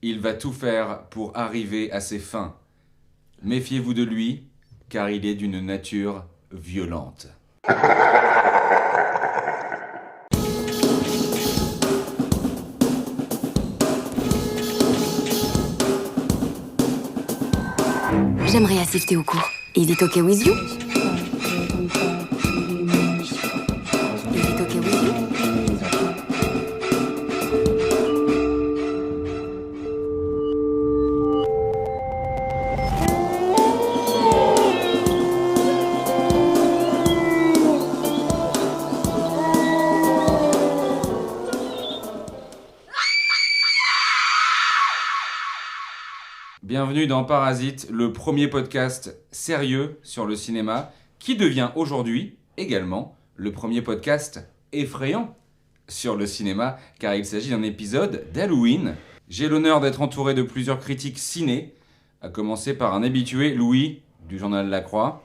il va tout faire pour arriver à ses fins. Méfiez-vous de lui, car il est d'une nature violente. J'aimerais assister au cours. Is it okay with you? Is it okay with you? Bienvenue dans Parasite, le premier podcast sérieux sur le cinéma, qui devient aujourd'hui également le premier podcast effrayant sur le cinéma, car il s'agit d'un épisode d'Halloween. J'ai l'honneur d'être entouré de plusieurs critiques ciné, à commencer par un habitué, Louis, du journal La Croix.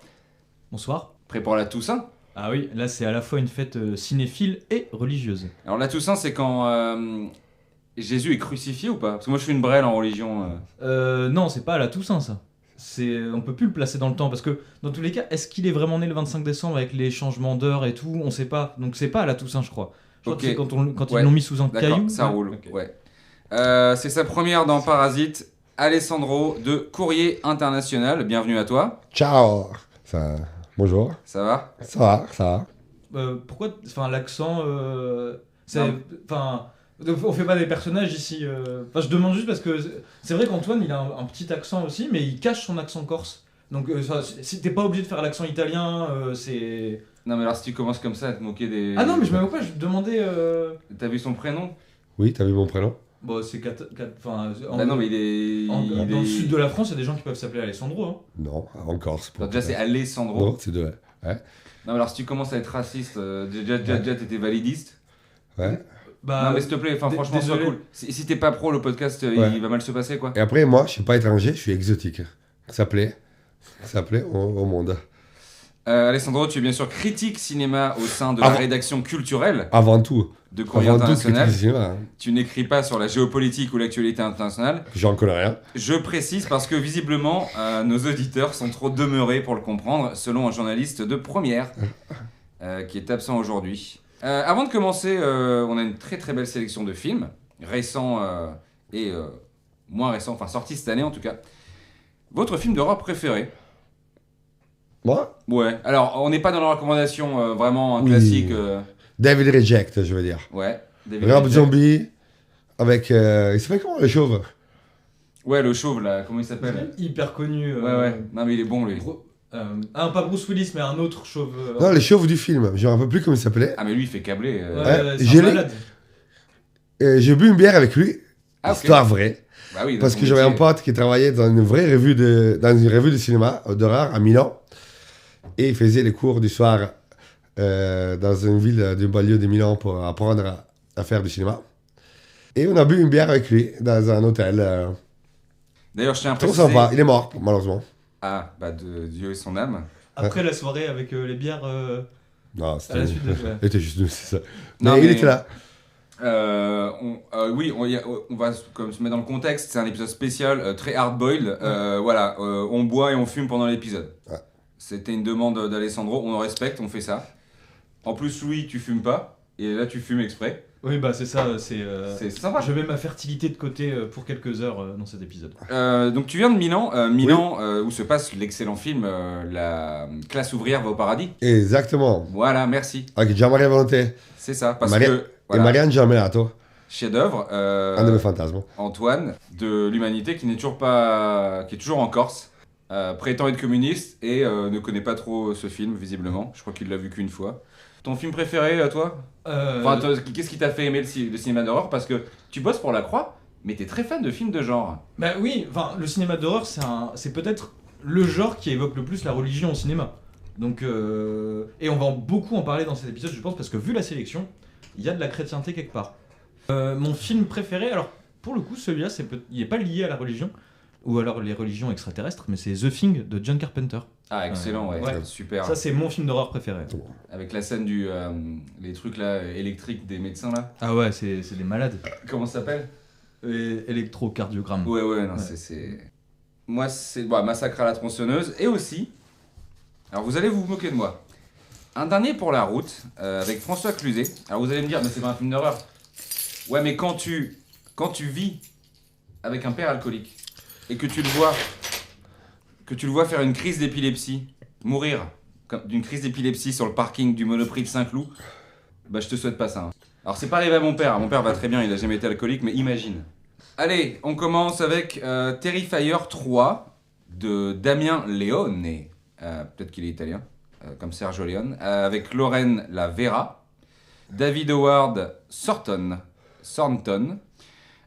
Bonsoir. Prêt pour la Toussaint ? Ah oui, là c'est à la fois une fête cinéphile et religieuse. Alors la Toussaint, c'est quand Jésus est crucifié ou pas ? Parce que moi je suis une brêle en religion. Non, c'est pas à la Toussaint ça. On peut plus le placer dans le temps parce que dans tous les cas, est-ce qu'il est vraiment né le 25 décembre avec les changements d'heure et tout ? On sait pas. Donc c'est pas à la Toussaint, je crois. Je crois Ok. que c'est quand Ouais. ils l'ont mis sous un D'accord, caillou. ça roule. Ok. Ouais. C'est sa première dans Parasite. Alessandro de Courrier International, bienvenue à toi. Ciao. Bonjour. Ça va ? Ça va. Pourquoi l'accent Non. On fait pas des personnages ici. Je demande juste parce que c'est vrai qu'Antoine il a un petit accent aussi, mais il cache son accent corse. Donc si t'es pas obligé de faire l'accent italien, c'est. Non mais alors si tu commences comme ça à te moquer des... Ah non, mais je me moque pas, je te demandais. T'as vu son prénom ? Oui, t'as vu mon prénom? Bon, c'est Bah non mais il est... dans le sud de la France, il y a des gens qui peuvent s'appeler Alessandro. Hein. Non, en Corse. Alors, déjà c'est Alessandro. Non, c'est de... Ouais. Non mais alors si tu commences à être raciste, déjà t'étais validiste. Ouais. Non mais s'il te plaît, franchement c'est pas désolé. cool. Si t'es pas pro, le podcast Ouais. il va mal se passer quoi. Et après, moi, je suis pas étranger, je suis exotique. Ça plaît au monde. Alessandro, tu es bien sûr critique cinéma au sein de la Avant- rédaction culturelle Avant tout. de Courrier Avant tout, International. critique cinéma, hein. Tu n'écris pas sur la géopolitique ou l'actualité internationale. J'en connais rien. Je précise parce que visiblement, nos auditeurs sont trop demeurés pour le comprendre, selon un journaliste de première qui est absent aujourd'hui. Avant de commencer, on a une très très belle sélection de films, récents et moins récents, enfin sortis cette année en tout cas. Votre film d'horreur préféré ? Moi, Ouais, alors on n'est pas dans la recommandation vraiment un Oui. classique. David Reject, je veux dire. Ouais, David Rob Lynch. Zombie, avec... il s'appelle comment, le chauve? Ouais, le chauve là, comment il s'appelle ? Hyper connu. Ouais. Non mais il est bon lui. Pas Bruce Willis, mais un autre chauve. Non, le chauve du film. Je me rappelle plus comment il s'appelait. Ah mais lui il fait câbler. C'est j'ai un les- malade. J'ai bu une bière avec lui. Ah, ok. Histoire vraie. Bah oui, Parce dans que son j'avais un métier. pote qui travaillait dans une revue de cinéma d'horreur à Milan. Et il faisait les cours du soir dans une ville du banlieue de Milan pour apprendre à faire du cinéma. Et on a bu une bière avec lui dans un hôtel. D'ailleurs, je tiens à Trop préciser... sympa. Il est mort, malheureusement. Ah, bah de Dieu et son âme. Après la soirée avec les bières Non, à c'était... la suite de. Il était juste nous, c'est ça. Non, mais il mais- était là. Oui, on va comme se mettre dans le contexte. C'est un épisode spécial, très hard-boiled. Voilà, on boit et on fume pendant l'épisode. Ouais. C'était une demande d'Alessandro, on le respecte, on fait ça. En plus, Louis, tu fumes pas. Et là, tu fumes exprès. Oui, bah c'est ça. C'est sympa. Je mets ma fertilité de côté pour quelques heures dans cet épisode. Donc tu viens de Milan, où se passe l'excellent film La classe ouvrière va au paradis. Exactement. Voilà, merci. Avec Jean-Marie Volonté C'est ça, parce Maria- que et voilà, Marianne Giamellato. chef-d'œuvre. Un de mes fantasmes. Antoine de l'Humanité qui est toujours en Corse, prétend être communiste et ne connaît pas trop ce film visiblement. Je crois qu'il l'a vu qu'une fois. Ton film préféré à toi ? Enfin, qu'est-ce qui t'a fait aimer le cinéma d'horreur ? Parce que tu bosses pour La Croix, mais t'es très fan de films de genre. Bah oui, le cinéma d'horreur, c'est peut-être le genre qui évoque le plus la religion au cinéma. Donc, et on va beaucoup en parler dans cet épisode, je pense, parce que vu la sélection, il y a de la chrétienté quelque part. Mon film préféré, alors pour le coup, celui-là, il n'est pas lié à la religion, ou alors les religions extraterrestres, mais c'est The Thing de John Carpenter. Ah, excellent, ouais, Ouais. super. Ça, c'est mon film d'horreur préféré. Avec la scène les trucs là électriques des médecins là. Ah ouais, c'est des malades. Comment ça s'appelle électrocardiogramme. Ouais, non, Ouais. c'est... Moi, c'est Massacre à la tronçonneuse. Et aussi, alors vous allez vous moquer de moi, un dernier pour la route, avec François Cluzet. Alors vous allez me dire, mais c'est pas un film d'horreur. Ouais, mais quand tu vis avec un père alcoolique, et que tu le vois faire une crise d'épilepsie, mourir d'une crise d'épilepsie sur le parking du Monoprix de Saint-Cloud, bah je te souhaite pas ça. Hein. Alors c'est pas arrivé à mon père va très bien, il a jamais été alcoolique, mais imagine. Allez, on commence avec Terrifier 3 de Damien Leone, peut-être qu'il est italien, comme Sergio Leone, avec Lorraine La Vera, David Howard Thornton.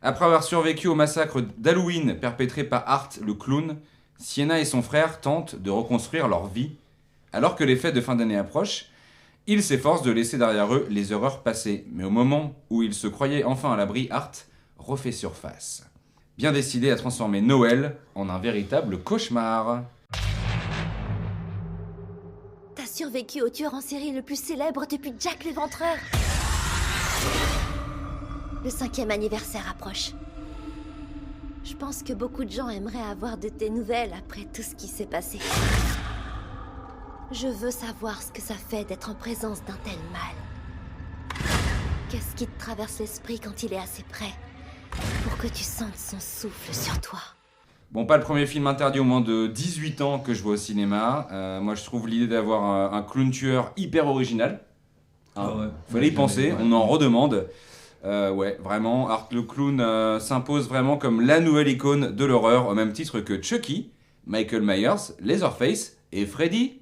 Après avoir survécu au massacre d'Halloween perpétré par Art le clown, Sienna et son frère tentent de reconstruire leur vie. Alors que les fêtes de fin d'année approchent, ils s'efforcent de laisser derrière eux les horreurs passées. Mais au moment où ils se croyaient enfin à l'abri, Art refait surface. Bien décidé à transformer Noël en un véritable cauchemar. T'as survécu au tueur en série le plus célèbre depuis Jack l'Éventreur. Le 5e anniversaire approche. Je pense que beaucoup de gens aimeraient avoir de tes nouvelles après tout ce qui s'est passé. Je veux savoir ce que ça fait d'être en présence d'un tel mal. Qu'est-ce qui te traverse l'esprit quand il est assez près pour que tu sentes son souffle sur toi? Bon, pas le premier film interdit au moins de 18 ans que je vois au cinéma. Moi, je trouve l'idée d'avoir un clown tueur hyper original. Ah ouais. Fallait y penser, on en redemande. Ouais, vraiment, Art le clown s'impose vraiment comme la nouvelle icône de l'horreur, au même titre que Chucky, Michael Myers, Leatherface et Freddy.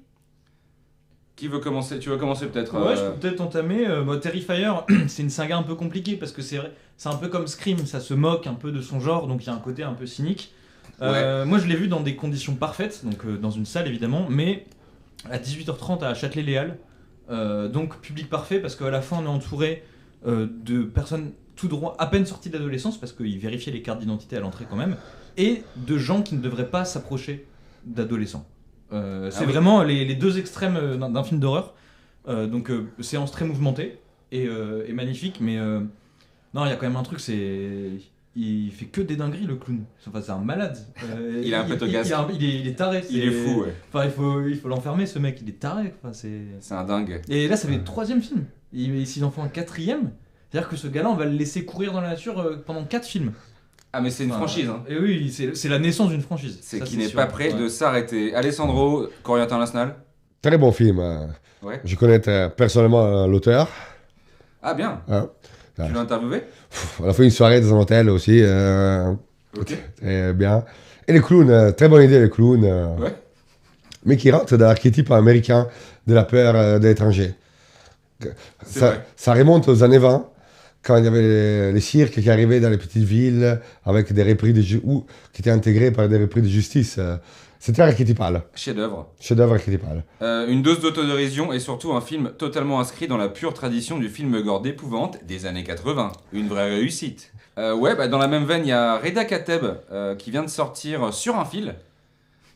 Qui veut commencer? Tu veux commencer peut-être Ouais, je peux peut-être entamer. Terrifier, c'est une saga un peu compliquée parce que c'est vrai, c'est un peu comme Scream, ça se moque un peu de son genre, donc il y a un côté un peu cynique. Moi, je l'ai vu dans des conditions parfaites, donc dans une salle évidemment, mais à 18h30 à Châtelet-Léal. Donc public parfait parce qu'à la fin on est entouré de personnes tout droit, à peine sorties d'adolescence parce qu'ils vérifiaient les cartes d'identité à l'entrée quand même, et de gens qui ne devraient pas s'approcher d'adolescents. C'est vraiment les deux extrêmes d'un film d'horreur. Donc séance très mouvementée et magnifique, mais non, il y a quand même un truc, il fait que des dingueries le clown. Enfin, c'est un malade. Il a un peu gasque. Il est taré. Il est fou, ouais. Enfin, il faut l'enfermer ce mec, il est taré. Enfin, c'est un dingue. Et là, ça fait le 3e film. Et s'il en fait un 4e, c'est-à-dire que ce gars-là, on va le laisser courir dans la nature pendant 4 films. Ah, mais c'est une franchise, hein. Et oui, c'est la naissance d'une franchise. C'est Ça, qu'il n'est sûr. pas prêt de s'arrêter. Alessandro, Courrier International. Très bon film. Ouais. Je connais personnellement l'auteur. Ah, bien. Hein. Tu l'as interviewé? On a fait une soirée dans un hôtel aussi. Ok. Très bien. Et les clowns, très bonne idée, les clowns. Ouais. Mais qui rentrent dans l'archétype américain de la peur de l'étranger. C'est vrai. Ça remonte aux années 20, quand il y avait les cirques qui arrivaient dans les petites villes avec des repris ou qui étaient intégrés par des repris de justice. C'était archétypal. Chef-d'œuvre. Chef-d'œuvre archétypal. Une dose d'autodérision et surtout un film totalement inscrit dans la pure tradition du film gore d'épouvante des années 80. Une vraie réussite. Dans la même veine, il y a Reda Kateb qui vient de sortir Sur un fil,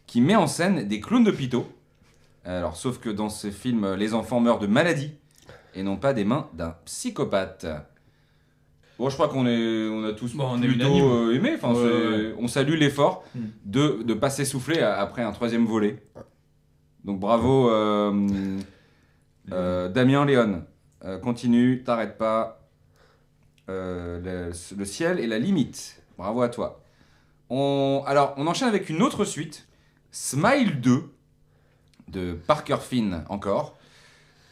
qui met en scène des clowns d'hôpitaux. Alors, sauf que dans ce film, les enfants meurent de maladie et non pas des mains d'un psychopathe. Bon, je crois qu'on a tous Bon, on est plutôt unanime. aimé. Enfin, Ouais. on salue l'effort de ne pas s'essouffler après un 3e volet. Donc bravo Damien Léon. Continue, t'arrêtes pas. Le ciel est la limite. Bravo à toi. On enchaîne avec une autre suite. Smile 2 de Parker Finn encore.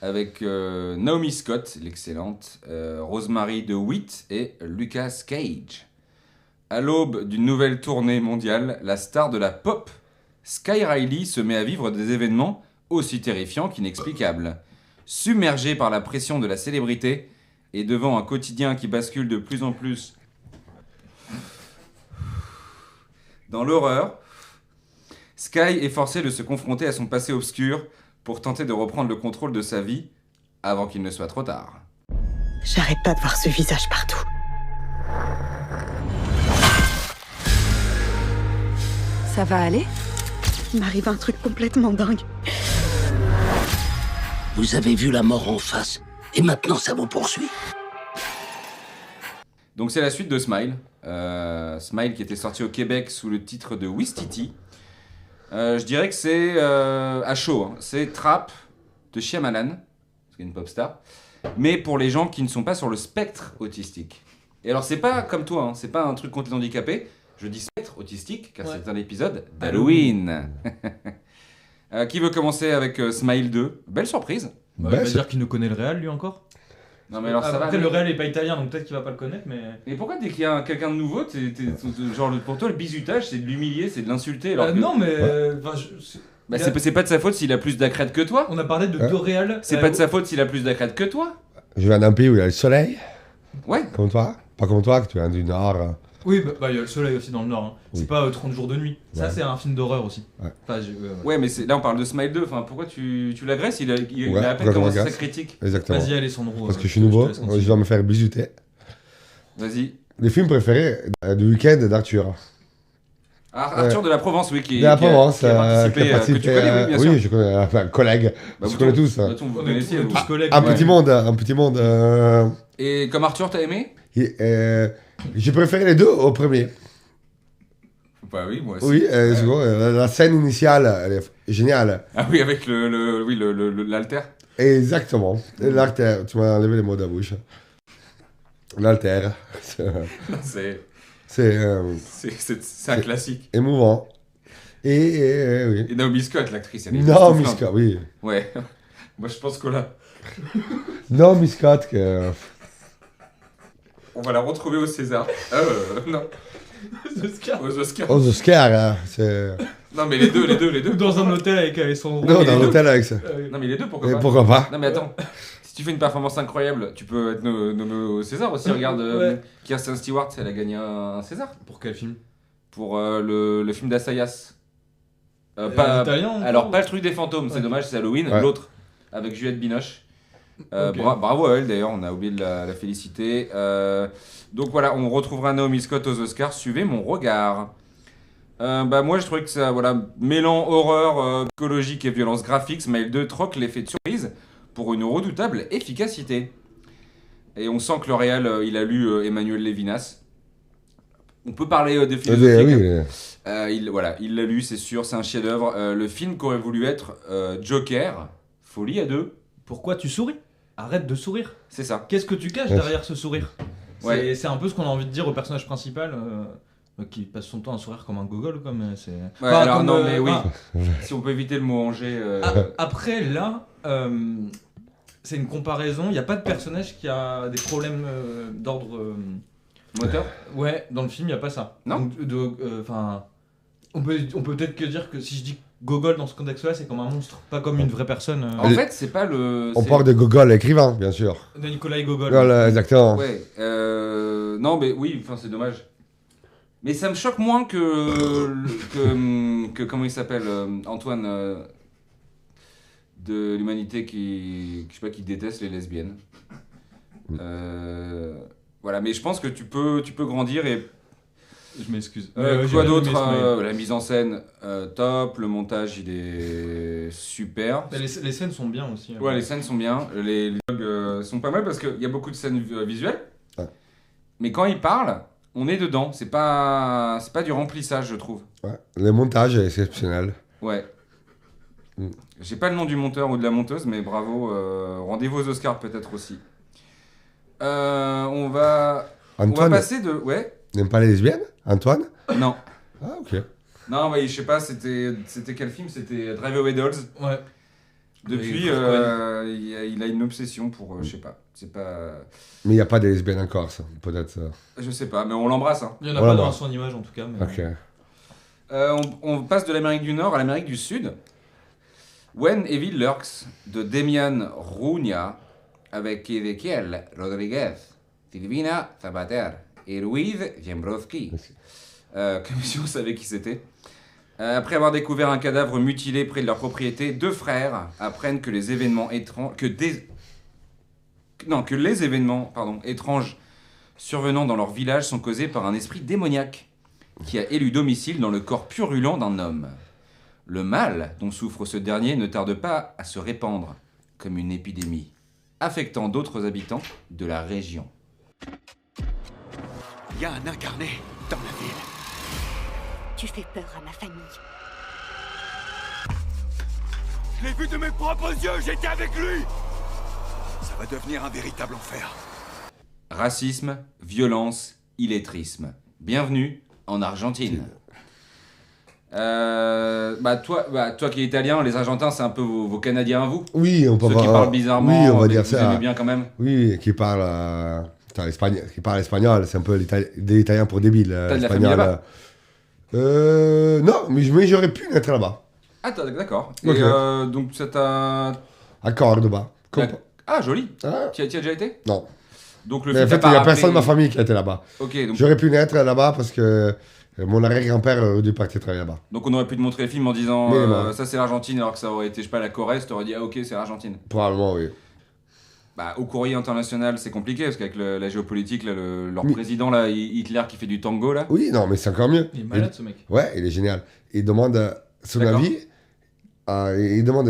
Avec Naomi Scott, l'excellente, Rosemary DeWitt et Lucas Cage. À l'aube d'une nouvelle tournée mondiale, la star de la pop, Sky Riley, se met à vivre des événements aussi terrifiants qu'inexplicables. Submergée par la pression de la célébrité et devant un quotidien qui bascule de plus en plus dans l'horreur, Sky est forcée de se confronter à son passé obscur pour tenter de reprendre le contrôle de sa vie avant qu'il ne soit trop tard. J'arrête pas de voir ce visage partout. Ça va aller? Il m'arrive un truc complètement dingue. Vous avez vu la mort en face, et maintenant ça vous poursuit. Donc c'est la suite de Smile. Smile qui était sorti au Québec sous le titre de Wistiti. Je dirais que c'est à chaud. Hein. C'est Trap de Shyamalan, c'est une pop star. Mais pour les gens qui ne sont pas sur le spectre autistique. Et alors c'est pas comme toi, hein, c'est pas un truc contre les handicapés. Je dis spectre autistique car c'est un épisode d'Halloween. Qui veut commencer avec Smile 2 ? Belle surprise. Il va dire qu'il nous connaît le réel lui encore. Non mais alors ça va. Après le réel est pas italien donc peut-être qu'il va pas le connaître mais. Et pourquoi dès qu'il y a quelqu'un de nouveau, genre pour toi le bizutage c'est de l'humilier, c'est de l'insulter alors que... Non mais. Bah, c'est pas de sa faute s'il a plus d'accrède que toi. On a parlé de deux réels. C'est pas de sa faute s'il a plus d'accrède que toi. Je viens d'un pays où il y a le soleil, Ouais. comme toi. Pas comme toi, que tu viens du Nord. Oui, bah il y a le soleil aussi dans le Nord. Hein. Oui. C'est pas 30 jours de nuit. Ça, Ouais. c'est un film d'horreur aussi. Ouais. Enfin, Ouais, mais là on parle de Smile 2. Enfin, pourquoi tu l'agresses ? Il a à peine pourquoi commencé tu sa critique. Exactement. Vas-y, Alessandro. Parce que je suis nouveau, je dois me faire bisuter. Vas-y. Les films préférés du week-end d'Arthur. Arthur de la Provence, oui, qui De la Provence, qui a participé, que tu connais, oui, bien sûr. Oui, je connais, enfin, collègue. Bah, je connais tous. Bah, vous connaissez, vous. tous collègues. Un ouais. petit monde, un petit monde. Et comme Arthur, t'as aimé ? J'ai préféré les deux au premier. Bah oui, moi aussi. Oui, c'est bon, la scène initiale, elle est géniale. Ah oui, avec l'alter. Exactement. L'alter, tu m'as enlevé les mots de la bouche. L'alter, c'est C'est un classique. émouvant. Et oui. Et Naomi Scott, l'actrice, elle est Non, époustouflante. Miss Scott, oui. Ouais. Moi, je pense que là, Non, Miss Scott, que... on va la retrouver au César. Non. Aux Oscars. Aux Oscars, hein, c'est... Non, mais les deux. Dans un hôtel avec Alessandro. Non, mais dans les deux. l'hôtel avec ça. Non, mais les deux, pourquoi Et pas pourquoi pas? Non, mais attends. Si tu fais une performance incroyable, tu peux être nommé au César aussi. Regarde, Ouais. Kirsten Stewart, elle a gagné un César Pour quel film pour le film d'Assayas. En italien encore, Alors, pas le truc des fantômes, c'est Ouais. dommage, c'est Halloween. Ouais. L'autre, avec Juliette Binoche. Ok. Bravo à elle d'ailleurs, on a oublié de la féliciter. Donc voilà, on retrouvera Naomi Scott aux Oscars. Suivez mon regard. Moi je trouvais que ça, voilà, mêlant horreur psychologique et violence graphique, Smile 2 troque l'effet de surprise pour une redoutable efficacité. Et on sent que le réal, il a lu Emmanuel Levinas. On peut parler des philosophies. Il l'a lu, c'est sûr, c'est un chef-d'œuvre. Le film qu'aurait voulu être Joker, Folie à deux. Pourquoi tu souris Arrête de sourire. C'est ça. Qu'est-ce que tu caches derrière ce sourire Ouais. C'est un peu ce qu'on a envie de dire au personnage principal qui passe son temps à sourire comme un gogol. C'est... Ouais, Enfin, alors comme, non, mais oui. enfin, Si on peut éviter le mot Angers. Après, là, c'est une comparaison. Il n'y a pas de personnage qui a des problèmes d'ordre. Moteur. Ouais, dans le film, il n'y a pas ça. Non. Donc, on peut peut-être que dire que si je dis Gogol dans ce contexte-là, c'est comme un monstre, pas comme une vraie personne. En fait, c'est pas le. On c'est- parle de Gogol, écrivain, bien sûr. De Nicolas Gogol. Voilà, exactement. Ouais. Non, mais oui, enfin, c'est dommage. Mais ça me choque moins que comment il s'appelle Antoine de l'humanité qui je sais pas, qui déteste les lesbiennes. Voilà, mais je pense que tu peux grandir et Je m'excuse. quoi d'autre la mise en scène top, le montage il est super. Les scènes sont bien aussi. Ouais, les scènes sont bien, les dialogues sont pas mal parce qu'il y a beaucoup de scènes visuelles. Ouais. Mais quand ils parlent, on est dedans. C'est pas du remplissage, je trouve. Ouais. Le montage est exceptionnel. Ouais. Mm. J'ai pas le nom du monteur ou de la monteuse, mais bravo. Rendez-vous aux Oscars peut-être aussi. On va Antoine passer de. Ouais. n'aime pas les lesbiennes? Antoine? Non. Ah, ok. Non, ouais, je sais pas, c'était quel film? C'était Drive Away Dolls. Ouais. Depuis, Oui, il a une obsession pour. Je sais pas. C'est pas. Mais il n'y a pas de lesbiennes en Corse, peut-être. Je sais pas, mais on l'embrasse. Hein. Il y en a Voilà, pas bah. dans son image en tout cas. Mais... Ok. On passe de l'Amérique du Nord à l'Amérique du Sud. When Evil Lurks de Demian Ruña avec Ezequiel Rodríguez, Silvina Zapater et Louise Jembrowski. Comme si on savait qui c'était. Après avoir découvert un cadavre mutilé près de leur propriété, deux frères apprennent que les événements étranges, que les événements étranges survenant dans leur village sont causés par un esprit démoniaque qui a élu domicile dans le corps purulent d'un homme. Le mal dont souffre ce dernier ne tarde pas à se répandre comme une épidémie, affectant d'autres habitants de la région. y a un incarné dans la ville. Tu fais peur à ma famille. Je l'ai vu de mes propres yeux, j'étais avec lui. Ça va devenir un véritable enfer. Racisme, violence, illettrisme. Bienvenue en Argentine. Toi qui es italien, les Argentins, c'est un peu vos Canadiens à vous. Oui, on peut Ceux qui voir- parlent bizarrement, Oui, on va mais dire que vous ça. aimez bien quand même. Oui, qui parle, espagnol, c'est un peu des Italiens pour débiles. T'as de la famille là-bas? Non, mais j'aurais pu naître là-bas, Ah, d'accord. Ok. Et donc ça t'a... à Cordoba. Ah, joli. Ah, Tu y as déjà été? non. Donc le Mais en film fait, t'a il n'y a pas personne de ma rappelé- famille qui a été là-bas. Ok, donc J'aurais pu naître là-bas parce que mon arrière-grand-père aurait dû partir travailler là-bas. on aurait pu te montrer le film en disant Mais non. ça c'est l'Argentine, alors que ça aurait été, je sais pas, la Corée, t'aurais dit ah ok, c'est l'Argentine. Probablement, oui. Bah, au courrier international, c'est compliqué parce qu'avec la géopolitique, là, leur Oui. président, là, Hitler qui fait du tango, là. Oui, non, mais c'est encore mieux. Il est malade ce mec. Ouais, il est génial. Il demande son D'accord. avis. Il demande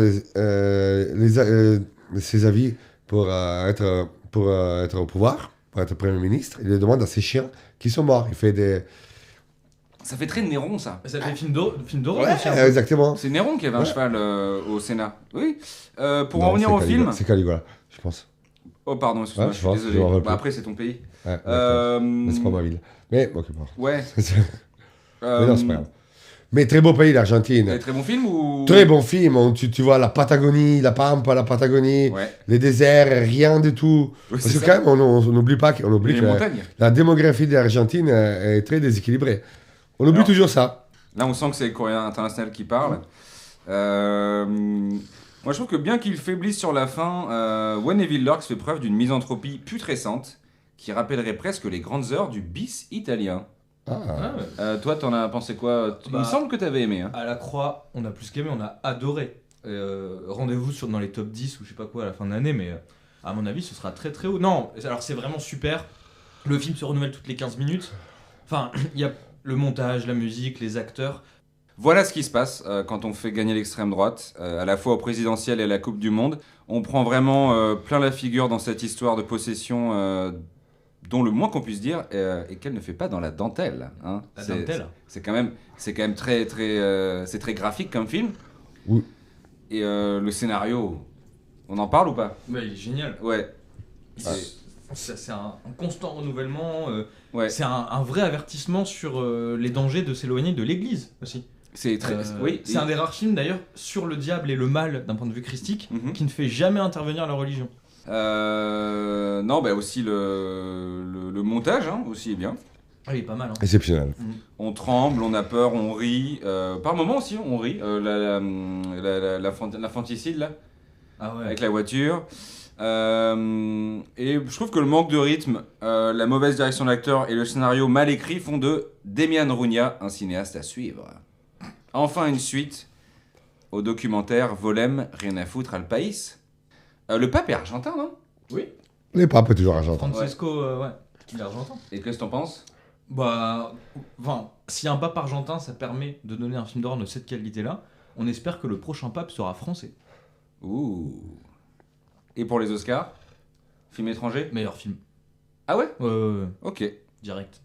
ses avis pour être au pouvoir, pour être Premier ministre. Il le demande à ses chiens qui sont morts. Il fait des... Ça fait très Néron, ça. Ça fait film d'horreur Ouais, aussi. un peu. exactement. C'est Néron qui avait un Ouais. cheval au Sénat. Oui. Pour Non, en revenir c'est au Caligula. film. C'est Caligula, je pense. Oh, pardon, excuse-moi, Ouais, je je suis pense, désolé. je m'en rappelle Bah, plus. après, c'est ton pays. Ouais, Euh, mais c'est pas ma ville. Mais bon, ok, bon. Ouais. Mais non, c'est pas grave. Mais très beau pays, l'Argentine. Très bon film ou. Très bon film. Tu vois la Patagonie, la Pampa, la Patagonie, Ouais. les déserts, rien du tout. Oui, Parce c'est que ça. quand même, on n'oublie pas qu'on oublie Les que montagnes. la démographie de l'Argentine est très déséquilibrée. On oublie Alors. toujours ça. Là, on sent que c'est le courrier international qui parle. Moi, je trouve que bien qu'il faiblisse sur la fin, Wayne Willorx fait preuve d'une misanthropie putrescente qui rappellerait presque les grandes heures du bis italien. Ah. Ah ouais. Toi, t'en as pensé quoi? Il me Bah, semble que t'avais aimé. Hein. À la Croix, on a plus qu'aimé, on a adoré. Rendez-vous dans les top 10 ou je sais pas quoi à la fin de l'année, mais à mon avis, ce sera très très haut. Non, alors c'est vraiment super. Le film se renouvelle toutes les 15 minutes. Enfin, il y a le montage, la musique, les acteurs. Voilà ce qui se passe quand on fait gagner l'extrême droite, à la fois au présidentiel et à la Coupe du Monde. On prend vraiment plein la figure dans cette histoire de possession dont le moins qu'on puisse dire est qu'elle ne fait pas dans la dentelle. Hein. La dentelle. C'est quand même très c'est très graphique comme film. Oui. Et le scénario, on en parle ou pas? Ouais, il est génial. Ouais. C'est un constant renouvellement. Ouais. C'est un vrai avertissement sur les dangers de s'éloigner de l'église aussi. C'est très. Oui. C'est un des rares films d'ailleurs sur le diable et le mal d'un point de vue christique Mhm. qui ne fait jamais intervenir la religion. Non, bah aussi le montage hein, aussi est bien. Ah, il est pas mal. Hein. Exceptionnel. On tremble, on a peur, on rit. Par moments aussi, on rit. L'infanticide là, Ah ouais. avec la voiture. Et je trouve que le manque de rythme, la mauvaise direction de l'acteur et le scénario mal écrit font de Demian Rugna un cinéaste à suivre. Enfin, une suite au documentaire Volem, rien à foutre al país. Le pape est argentin, non? Oui. Les papes est toujours argentin. Francesco, ouais. Il est argentin. Et qu'est-ce que t'en penses? Bah, enfin, si un pape argentin, ça permet de donner un film d'or de cette qualité-là, on espère que le prochain pape sera français. Ouh. Et pour les Oscars? Film étranger? Meilleur film. Ah ouais? Ok. Direct.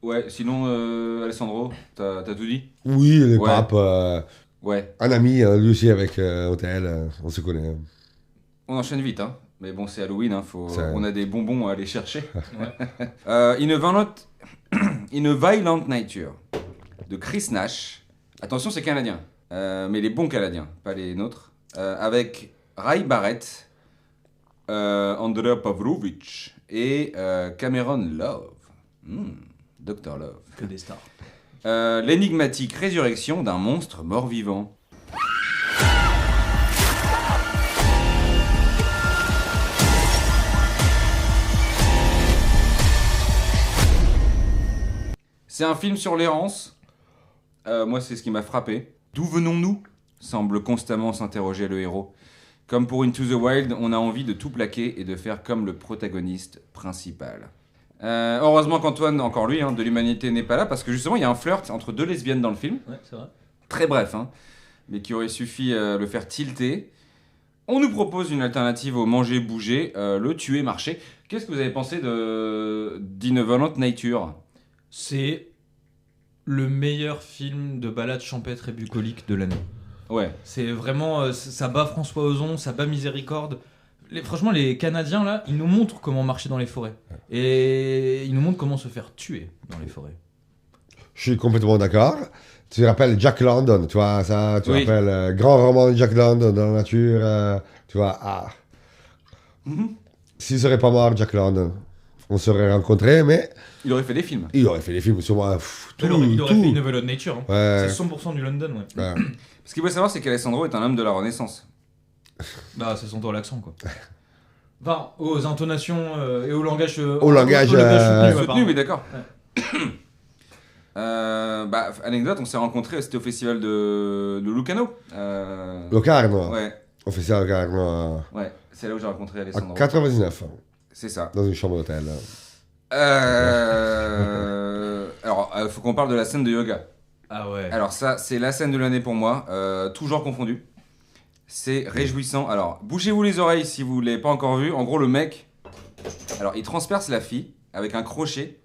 Ouais, sinon, Alessandro, t'as tout dit? Oui, les Ouais. papes. Ouais. Un ami, lui aussi, avec Hôtel, on se connaît. On enchaîne vite, hein. Mais bon, c'est Halloween, hein. Ça- On a des bonbons à aller chercher. Ouais. In a Violent Nature de Chris Nash. Attention, c'est canadien. Mais les bons canadiens, pas les nôtres. Avec Ray Barrett, Andrea Pavlovich et Cameron Love. Dr. Love. Que des stars. L'énigmatique résurrection d'un monstre mort-vivant. C'est un film sur l'errance. Moi, c'est ce qui m'a frappé. D'où venons-nous semble constamment s'interroger le héros. Comme pour Into the Wild, on a envie de tout plaquer et de faire comme le protagoniste principal. Heureusement qu'Antoine, encore lui, de l'humanité n'est pas là, parce que justement, il y a un flirt entre deux lesbiennes dans le film. Ouais, c'est vrai. Très bref, mais qui aurait suffi le faire tilter. On nous propose une alternative au manger-bouger, le tuer-marcher. Qu'est-ce que vous avez pensé d'In a Violent Nature? c'est le meilleur film de balade champêtre et bucolique de l'année. Ouais. C'est vraiment, ça bat François Ozon, ça bat Miséricorde. Franchement, les Canadiens, là, ils nous montrent comment marcher dans les forêts. Et ils nous montrent comment se faire tuer dans les forêts. Je suis complètement d'accord. Tu rappelles Jack London, tu vois, ça, tu Oui. rappelles grand roman de Jack London dans la nature, tu vois, S'il serait pas mort, Jack London, on serait rencontrés, mais Il aurait fait des films. il aurait fait des films sur moi, Il aurait fait une Nouvelle Ode Nature. Hein. Ouais. C'est 100% du London, ouais. Ouais. Ce qu'il faut savoir, c'est qu'Alessandro est un homme de la Renaissance. Bah, ça s'entend l'accent, quoi. Enfin, aux intonations et au langage... Au langage, soutenu, Soutenu, apparemment. mais d'accord. Anecdote, on s'est rencontrés, c'était au festival de Lucano. Locarno, Ouais, on fait ça à Locarno ouais, c'est là où j'ai rencontré en Alessandro. 99, C'est ça. dans une chambre d'hôtel. Alors, faut qu'on parle de la scène de yoga. Ah ouais. Alors ça, c'est la scène de l'année pour moi, toujours confondu. C'est réjouissant. Alors, bouchez-vous les oreilles si vous l'avez pas encore vu. En gros, le mec, alors il transperce la fille avec un crochet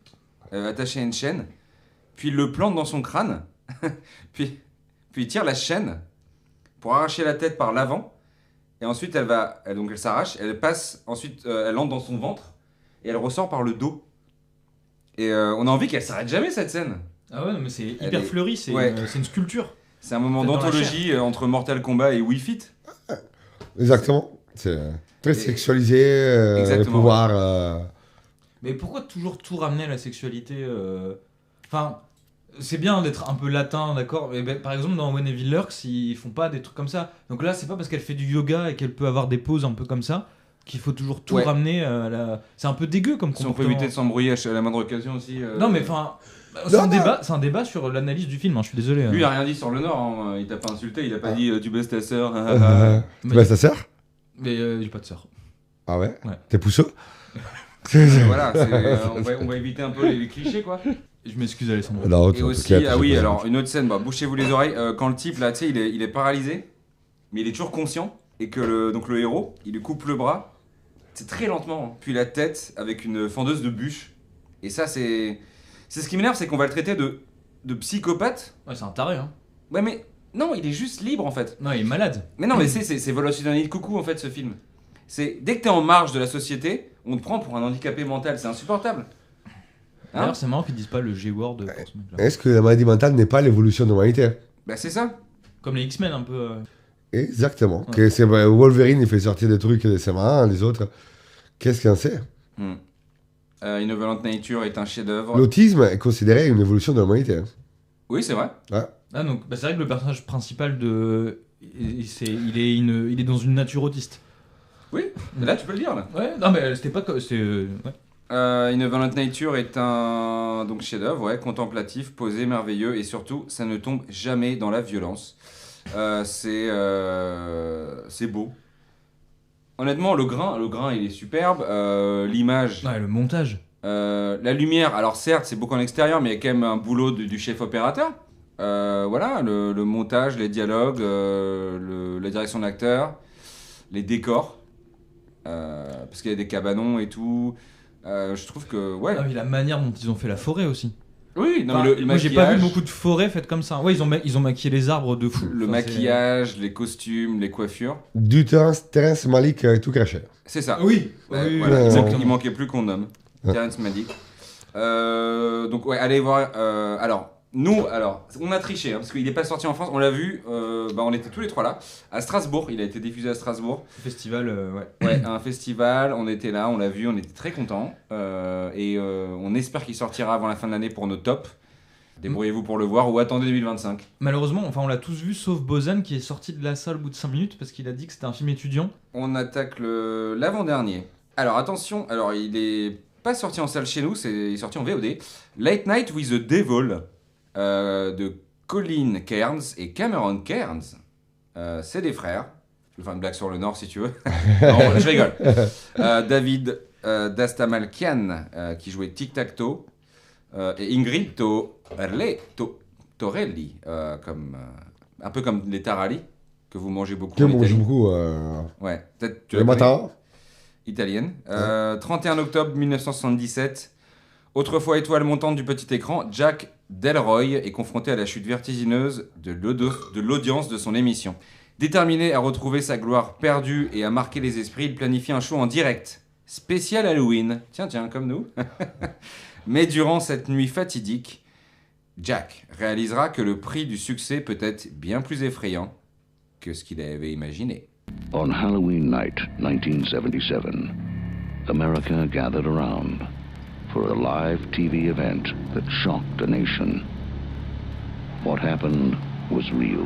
attaché à une chaîne, puis il le plante dans son crâne, puis il tire la chaîne pour arracher la tête par l'avant, et ensuite donc elle s'arrache, elle passe, ensuite elle entre dans son ventre, et elle ressort par le dos. Et on a envie qu'elle s'arrête jamais cette scène. Ah ouais, non, mais c'est Elle hyper est- fleuri, c'est Ouais. une sculpture. C'est un moment Dans la d'anthologie entre Mortal Kombat et Wii Fit. Exactement. C'est très Et- sexualisé, le Exactement, pouvoir. Mais pourquoi toujours tout ramener à la sexualité Enfin, c'est bien d'être un peu latin, d'accord. Mais ben, par exemple, dans When Evil Lurks, ils font pas des trucs comme ça. Donc là, c'est pas parce qu'elle fait du yoga et qu'elle peut avoir des poses un peu comme ça qu'il faut toujours tout Ouais. ramener à la... C'est un peu dégueu comme Si on peut comportement. éviter de s'embrouiller à la moindre occasion aussi. Non, mais enfin... C'est un débat sur l'analyse du film, hein, je suis désolé. Lui, il a rien dit sur le Nord, hein. Il t'a pas insulté, il a pas dit tu baisses ta sœur. Tu baisses ta sœur? Mais j'ai pas de sœur. Ah ouais, Ouais. T'es pousseux? Voilà, on va éviter un peu les clichés quoi. Je m'excuse, Alessandro. Non, Et aussi, t'inquiète, ah oui, j'ai pas- alors une autre scène, bah, bouchez-vous les oreilles, quand le type là, tu sais, il est paralysé, mais il est toujours conscient, et que donc le héros, il lui coupe le bras, c'est très lentement, hein. Puis la tête avec une fendeuse de bûche. Et ça, c'est ce qui m'énerve, c'est qu'on va le traiter de psychopathe. Ouais, c'est un taré, hein. Ouais, mais non, il est juste libre en fait. Non, il est malade. Mais non, mais c'est Volossynonie de coucou en fait ce film. C'est dès que t'es en marge de la société, on te prend pour un handicapé mental, c'est insupportable. Hein D'ailleurs, c'est marrant qu'ils disent pas le G-word pour ce mec-là. Est-ce que la maladie mentale n'est pas l'évolution de l'humanité? Bah c'est ça. Comme les X-Men, un peu. Exactement. Ouais. Que c'est, Wolverine, il fait sortir des trucs de ses mains, les autres. Qu'est-ce qu'il en sait? Innovalent Nature est un chef-d'œuvre. L'autisme est considéré une évolution de l'humanité. Oui, c'est vrai. Ah, donc, bah, c'est vrai que le personnage principal de. Il est dans une nature autiste. Oui, là tu peux le dire là. Ouais, non, mais c'était pas comme. Ouais. Innovalent Nature est un donc chef-d'œuvre, ouais, contemplatif, posé, merveilleux et surtout ça ne tombe jamais dans la violence. C'est beau. Honnêtement, le grain il est superbe. L'image, Ouais, le montage. la lumière. Alors certes, c'est beaucoup en extérieur, mais il y a quand même un boulot du chef opérateur. Voilà, le montage, les dialogues, la direction d'acteur, les décors, parce qu'il y a des cabanons et tout. Je trouve que ouais. Ah, mais la manière dont ils ont fait la forêt aussi. Oui, non, Enfin, mais le moi, j'ai pas vu maquillage, beaucoup de forêts faites comme ça. Ouais, ils ont maquillé les arbres de fou. le Enfin, maquillage, les costumes, les coiffures. Du Terrence Malick tout craché. C'est ça. Oui, Ouais, oui, voilà, ouais, exactement. il manquait plus qu'on nomme. Ouais. Terrence Malick. Donc ouais, allez voir. Alors, on a triché hein, parce qu'il n'est pas sorti en France. On l'a vu. On était tous les trois là à Strasbourg. Il a été diffusé à Strasbourg. Festival, ouais. Ouais, un festival. On était là, on l'a vu, on était très contents. Et on espère qu'il sortira avant la fin de l'année pour nos tops. Débrouillez-vous pour le voir ou attendez 2025. Malheureusement, enfin, on l'a tous vu sauf Bozan qui est sorti de la salle au bout de 5 minutes parce qu'il a dit que c'était un film étudiant. On attaque l'avant-dernier. Alors attention, alors il est pas sorti en salle chez nous, il est sorti en VOD. Late Night with the Devil de Colin Cairns et Cameron Cairns. C'est des frères. Je vais faire une blague sur le Nord si tu veux. Non, je rigole. David Dastamalkian qui jouait Tic Tac Toe et Ingrid Torelli, un peu comme les tarali que vous mangez beaucoup. Que en mange Italie. beaucoup. Ouais, peut-être tu Le la connais. matin. Italienne. 31 octobre 1977. Autrefois étoile montante du petit écran, Jack Delroy est confronté à la chute vertigineuse de l'audience de son émission. Déterminé à retrouver sa gloire perdue et à marquer les esprits, il planifie un show en direct, spécial Halloween. Tiens, comme nous. Mais durant cette nuit fatidique, Jack réalisera que le prix du succès peut être bien plus effrayant que ce qu'il avait imaginé. On Halloween night, 1977, America gathered around for a live TV event that shocked a nation. What happened was real.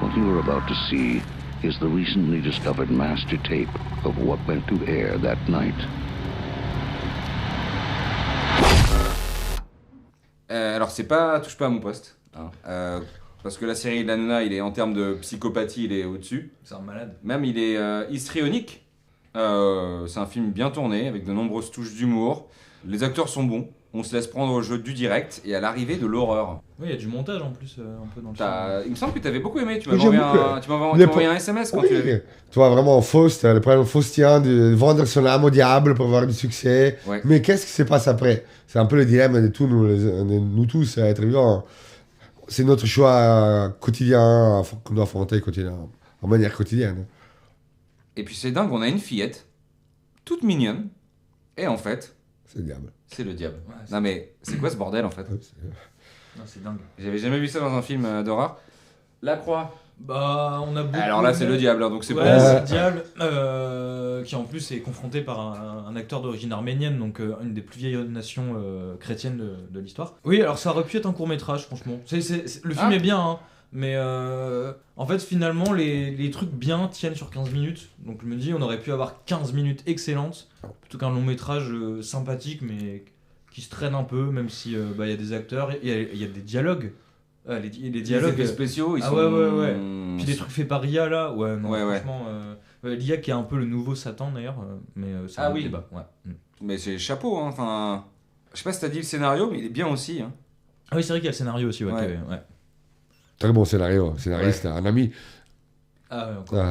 What you are about to see is the recently discovered master tape of what went to air that night. Alors c'est pas touche pas à mon poste, hein. Parce que la série de la nana, il est en termes de psychopathie, il est au-dessus. C'est un malade. Même il est histrionique. C'est un film bien tourné avec de nombreuses touches d'humour. Les acteurs sont bons. On se laisse prendre au jeu du direct et à l'arrivée de l'horreur. Oui, il y a du montage en plus, un peu dans le film. Il me semble que tu avais beaucoup aimé. Tu Oui, m'avais j'ai envoyé un SMS quand tu l'as vu. Tu vois vraiment Faust, le problème faustien de vendre son âme au diable pour avoir du succès. Ouais. Mais qu'est-ce qui se passe après? C'est un peu le dilemme de tous nous tous à être vivants. C'est notre choix quotidien qu'on doit affronter en manière quotidienne. Et puis c'est dingue, on a une fillette, toute mignonne, et en fait, C'est le diable. c'est le diable. Ouais, Non mais, c'est quoi ce bordel en fait? Non, c'est dingue. J'avais jamais vu ça dans un film d'horreur. La croix. Bah, on a beaucoup. Alors là, c'est le diable, hein, donc c'est Ouais, bon. c'est le diable, qui en plus est confronté par un acteur d'origine arménienne, donc une des plus vieilles nations chrétiennes de l'histoire. Oui, alors ça aurait pu être un court-métrage, franchement. Le film est bien, hein, mais en fait, finalement, les trucs bien tiennent sur 15 minutes. Donc je me dis, on aurait pu avoir 15 minutes excellentes, plutôt qu'un long-métrage sympathique, mais qui se traîne un peu, même si y a des acteurs, il y a des dialogues. Les dialogues effets spéciaux, ils sont... ouais. Puis des trucs faits par IA là, ouais, non, Ouais. franchement, l'IA qui est un peu le nouveau Satan d'ailleurs, mais c'est Ah un oui. débat. Ouais. Mais c'est chapeau, hein, enfin... Je sais pas si t'as dit le scénario, mais il est bien aussi, hein. Ah oui, c'est vrai qu'il y a le scénario aussi, ouais. Ouais. Ouais. Très bon scénario. Scénariste, un ami. Ah ouais, encore.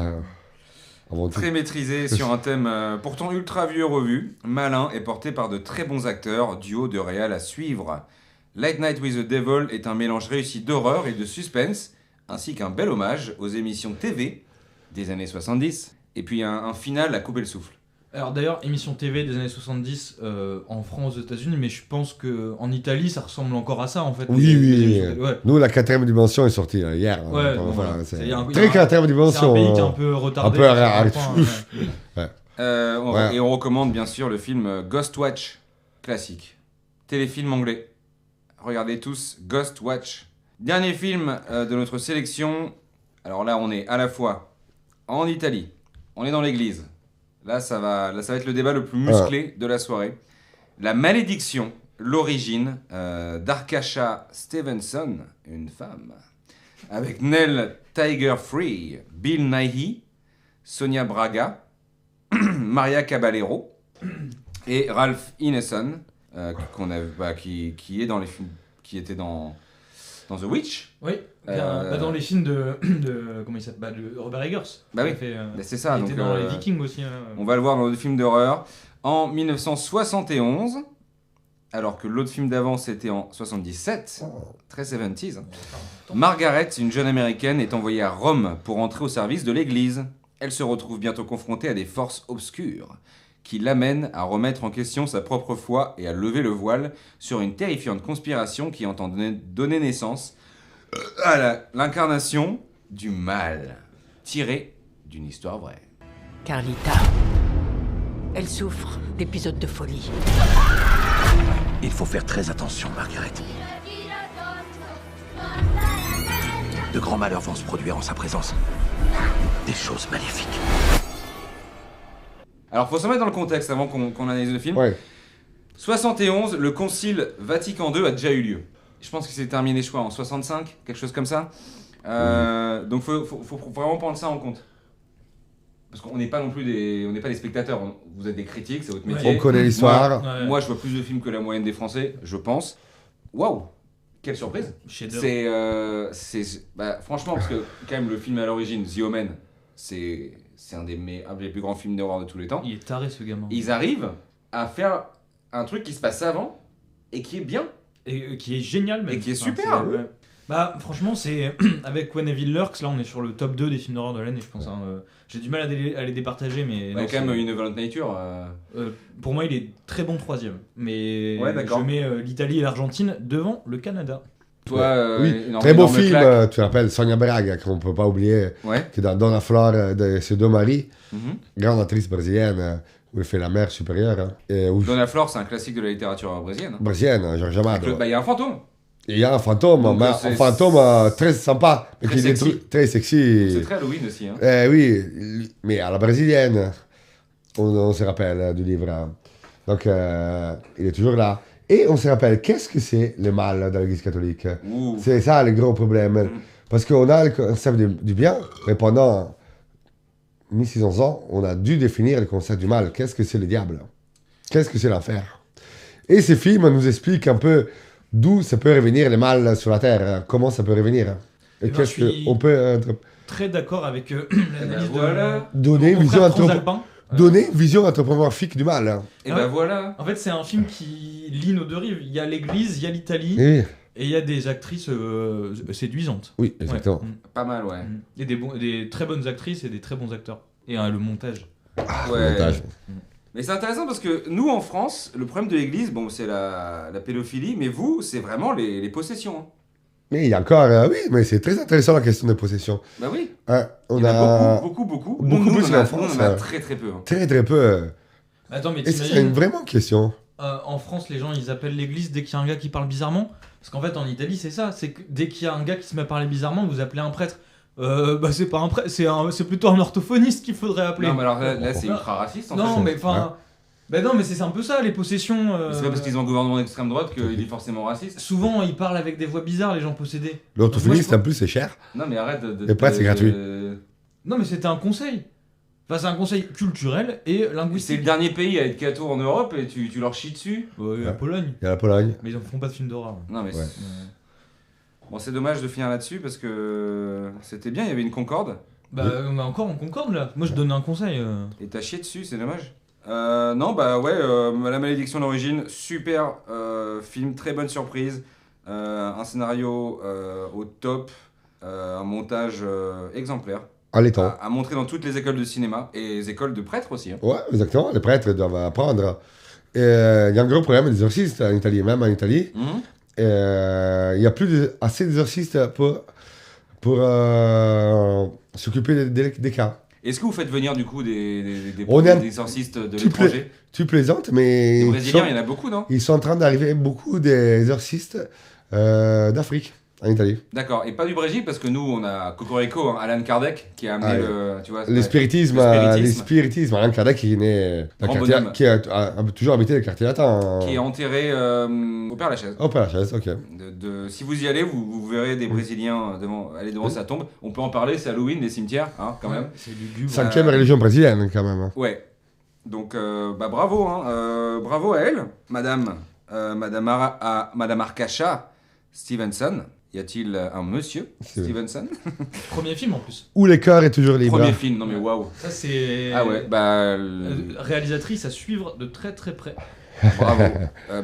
Avant tout. Très maîtrisé sur un thème pourtant ultra vieux revu, malin et porté par de très bons acteurs, duo de réal à suivre. Late Night with the Devil est un mélange réussi d'horreur et de suspense, ainsi qu'un bel hommage aux émissions TV des années 70, et puis un final à couper le souffle. Alors d'ailleurs, émission TV des années 70 en France, aux États-Unis, mais je pense qu'en Italie, ça ressemble encore à ça en fait. Oui. Les émissions- ouais. Nous, la 4ème dimension est sortie hier. Ouais, Enfin, bon, voilà, ouais. c'est Il y a un- très 4ème dimension. C'est un pays qui est un peu retardé. un peu sur à- certains points, ouais. Ouais. Et on recommande bien sûr le film Ghostwatch, classique. Téléfilm anglais. Regardez tous Ghostwatch. Dernier film de notre sélection. Alors là, on est à la fois en Italie, on est dans l'église. Là, ça va être le débat le plus musclé de la soirée. La malédiction, l'origine d'Arkasha Stevenson, une femme, avec Nell Tiger-Free, Bill Nighy, Sonia Braga, Maria Caballero et Ralph Ineson, qui est dans les films, qui était dans The Witch. Oui, dans les films de comment il s'appelle, de Robert Eggers. Bah oui, Il a fait, bah c'est ça. il Donc, était dans les Vikings aussi. on va le voir dans le film d'horreur en 1971, alors que l'autre film d'avant c'était en 77, très 70s. Margaret, une jeune américaine, est envoyée à Rome pour entrer au service de l'église. Elle se retrouve bientôt confrontée à des forces obscures qui l'amènent à remettre en question sa propre foi et à lever le voile sur une terrifiante conspiration qui entend donner naissance à l'incarnation du mal, tirée d'une histoire vraie. Carlita. Elle souffre d'épisodes de folie. Il faut faire très attention, Margaret. De grands malheurs vont se produire en sa présence. Des choses maléfiques. Alors, faut se mettre dans le contexte avant qu'on analyse le film. Ouais. 71, le concile Vatican II a déjà eu lieu. Je pense que c'est terminé, je crois, en 65, quelque chose comme ça. Donc, faut vraiment prendre ça en compte. Parce qu'on n'est pas non plus des spectateurs. Vous êtes des critiques, c'est votre métier. On connaît l'histoire. Ouais. Moi, je vois plus de films que la moyenne des Français, je pense. Waouh, quelle surprise. Chef-d'œuvre. Franchement, parce que quand même le film à l'origine, The Omen, c'est un des plus grands films d'horreur de tous les temps. Il est taré ce gamin. Ils arrivent à faire un truc qui se passe avant et qui est bien. Et qui est génial même. Et qui est Enfin, super, oui. ouais. Bah franchement c'est avec When Evil Lurks, là on est sur le top 2 des films d'horreur de l'année je pense. Hein. J'ai du mal à les départager mais... Il y non, a quand même c'est- une Violent Nature. pour moi il est très bon 3ème. Mais Ouais, d'accord. je mets l'Italie et l'Argentine devant le Canada. Toi, Oui, une très beau énorme film, claque. tu te rappelles, Sonia Braga, qu'on ne peut pas oublier, Ouais. qui est dans Donna Flor de ses deux maris, Mhm. grande actrice brésilienne, où elle fait la mère supérieure. Hein, et où, Donna Flor, c'est un classique de la littérature brésilienne. brésilienne, Georges Amado. Bah, il y a un fantôme. Et il y a un fantôme, Donc, mais c'est- un fantôme très sympa, mais Très qui est sexy. très sexy. C'est très Halloween aussi. Hein. Oui, mais à la brésilienne, on se rappelle du livre. Hein. Donc, il est toujours là. Et on se rappelle, qu'est-ce que c'est le mal dans l'Église catholique? Ouh. C'est ça le gros problème. Mm. Parce qu'on a le concept du bien, mais pendant 1600 ans, on a dû définir le concept du mal. Qu'est-ce que c'est le diable? Qu'est-ce que c'est l'enfer? Et ces films nous expliquent un peu d'où ça peut revenir le mal sur la terre, hein. Comment ça peut revenir. Hein. Et Eh ben, qu'est-ce je suis- qu'on peut Très d'accord avec l'analyse voilà. donner, de une vision transalpin. donner une vision anthropomorphique du mal. Hein. Et Ah bah ouais. voilà. En fait c'est un film qui lie nos deux rives. Il y a l'église, il y a l'Italie Oui, et il y a des actrices séduisantes. oui, exactement. Ouais. Pas mal, ouais. Et des très bonnes actrices et des très bons acteurs. Et le montage. Ouais. Montage. Mais c'est intéressant parce que nous, en France, le problème de l'église, bon, c'est la pédophilie, mais vous, c'est vraiment les possessions. Hein. Mais il y a encore, oui, mais c'est très intéressant la question des possessions. Bah oui. Hein, on Il y en a a beaucoup. beaucoup Nous, plus on en a- qu'en France, nous, on en a ouais. très peu. Hein. très très peu. Attends mais Et c'est t'imagines vraiment une question. en France les gens ils appellent l'église dès qu'il y a un gars qui parle bizarrement. Parce qu'en fait en Italie c'est ça. C'est que dès qu'il y a un gars qui se met à parler bizarrement vous appelez un prêtre. Bah c'est pas un prêtre, c'est plutôt un orthophoniste qu'il faudrait appeler. Non, mais alors là c'est ultra raciste en Non, fait. mais enfin. Bah non, mais c'est un peu ça, les possessions. C'est pas parce qu'ils ont un gouvernement d'extrême droite qu'il est forcément raciste. Souvent, ils parlent avec des voix bizarres, les gens possédés. L'orthophoniste, Moi, en plus, c'est cher. Non, mais arrête Et après, c'est gratuit. Non, mais c'était un conseil. Enfin, c'est un conseil culturel et C'est le linguistique. dernier pays à être catho en Europe et tu leur chies dessus. La Pologne. Il y a la Pologne. Mais ils en font pas de films d'horreur. Non, mais Ouais. bon, c'est dommage de finir là-dessus parce que c'était bien, il y avait une concorde. Bah, encore en concorde là. Moi, je donne un conseil. Et t'as chié dessus, c'est dommage. Non, bah ouais, La Malédiction d'origine, super film, très bonne surprise. Un scénario au top, un montage exemplaire. En l'étant. À montrer dans toutes les écoles de cinéma et les écoles de prêtres aussi. Hein. Ouais, exactement. Les prêtres doivent apprendre. Il y a un gros problème des exorcistes en Italie, même en Italie. Mhm. Il n'y a plus assez d'exorcistes pour s'occuper des cas. Est-ce que vous faites venir du coup On est un- des exorcistes de tu l'étranger? Tu plaisantes, mais Les ils Brésiliens, sont, il y en a beaucoup, non? ils sont en train d'arriver beaucoup des exorcistes d'Afrique, en Italie. D'accord, et pas du Brésil parce que nous on a Cocorico, hein, Alan Kardec qui a amené tu vois, Le spiritisme, le le spiritisme. Alain Kardec qui est né dans Grand le quartier, bonhomme. qui a toujours habité le quartier latin. qui est enterré au Père Lachaise. Oh, Père Lachaise, ok. Si vous y allez, vous verrez des Brésiliens aller devant sa tombe. On peut en parler, c'est Halloween, les cimetières, hein, quand même. C'est lugubre. 5e religion brésilienne, quand même. Ouais. Donc, bah, bravo, hein. Bravo à elle, Madame Arkacha Stevenson. Y a-t-il un monsieur Stevenson? Premier film en plus. Où le cœur est toujours libre. Premier film, non mais waouh. Ça, c'est. Ah ouais, bah. Réalisatrice à suivre de très très près. Bravo.